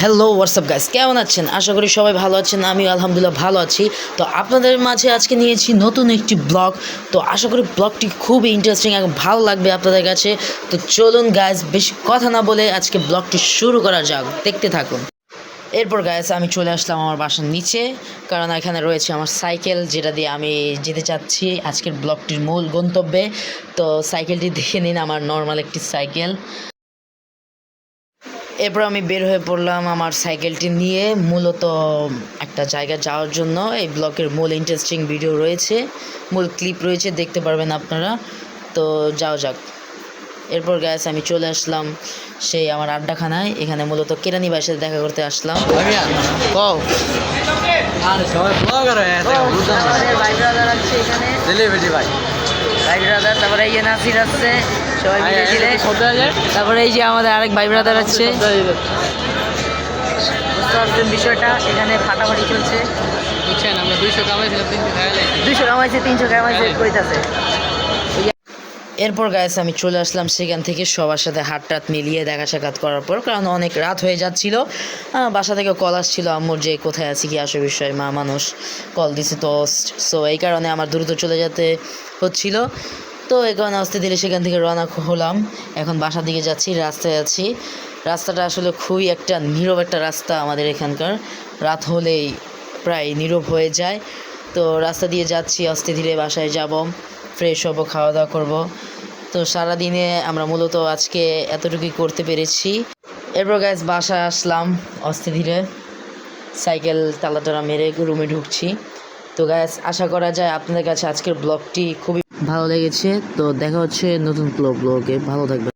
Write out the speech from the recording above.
Hello WhatsApp guys, কেমন আছেন? আশা করি সবাই ভালো আছেন। আমি আলহামদুলিল্লাহ ভালো আছি। তো আপনাদের মাঝে আজকে নিয়েছি নতুন একটি ব্লগ। তো আশা করি ব্লগটি খুবই ইন্টারেস্টিং এবং ভালো লাগবে আপনাদের কাছে। তো চলুন গাইস, বেশি কথা না বলে আজকে ব্লগটি শুরু করা যাক, দেখতে থাকুন। এরপর গাইস আমি চলে আসলাম আমার বাসার নিচে, কারণ এখানে রয়েছে আমার সাইকেল, যেটা দিয়ে আমি যেতে চাচ্ছি আজকের ব্লগটির মূল গন্তব্যে। তো সাইকেলটি দেখে নিন, আমার নর্মাল একটি সাইকেল। এরপর আমি বের হয়ে পড়লাম আমার সাইকেলটি নিয়ে, মূলত একটা জায়গায় যাওয়ার জন্য। এই ব্লগের মূল ইন্টারেস্টিং ভিডিও রয়েছে, মূল ক্লিপ রয়েছে, দেখতে পারবেন আপনারা। তো যাও যাক। এরপর গ্যাস আমি চলে আসলাম সেই আমার আড্ডাখানায়। এখানে মূলত কেরানি ভাইয়ের সাথে দেখা করতে আসলাম। তারপরে এই যে নাসির আসছে, সবাই মিলে দিলে। তারপরে এই যে আমাদের আরেক ভাই ব্রাদার আছে, বুঝতে পারছেন বিষয়টা। এখানে ফাটাফাটি চলছে, বুঝছেন? আমরা 200 কামাইছিলাম, 300 কামাইছে, 300 কামাইছে কইতাছে। এরপর গাইস আমি চলে আসলাম সেখান থেকে, সবার সাথে হাত টাত মিলিয়ে দেখা সাক্ষাৎ করার পর, কারণ অনেক রাত হয়ে যাচ্ছিল। বাসা থেকে কল আসছিল আম্মুর, যে কোথায় আছি, কি আসে বিষয়, মা মানুষ কল দিছে। তো সো এই কারণে আমার দ্রুত চলে যেতে হচ্ছিল। তো এই কারণে আস্তে ধীরে সেখান থেকে রওনা হলাম। এখন বাসার দিকে যাচ্ছি, রাস্তায় আছি। রাস্তাটা আসলে খুবই একটা নীরব একটা রাস্তা আমাদের এখানকার। রাত হলেই প্রায় নীরব হয়ে যায়। তো রাস্তা দিয়ে যাচ্ছি, আস্তে ধীরে বাসায় যাব, ফ্রেশ হব, খাওয়া দাওয়া করব। তো সারাদিনে আমরা মূলত আজকে এতটুকুই করতে পেরেছি। এরপর গাইস বাসায় আসলাম, আস্তে ধীরে সাইকেল তালা মেরে রুমে ঢুকছি। তো গাইস আশা করা যায় আপনাদের কাছে আজকের ব্লগটি খুবই ভালো লেগেছে। তো দেখা হচ্ছে নতুন ব্লগে, ভালো থাকবেন।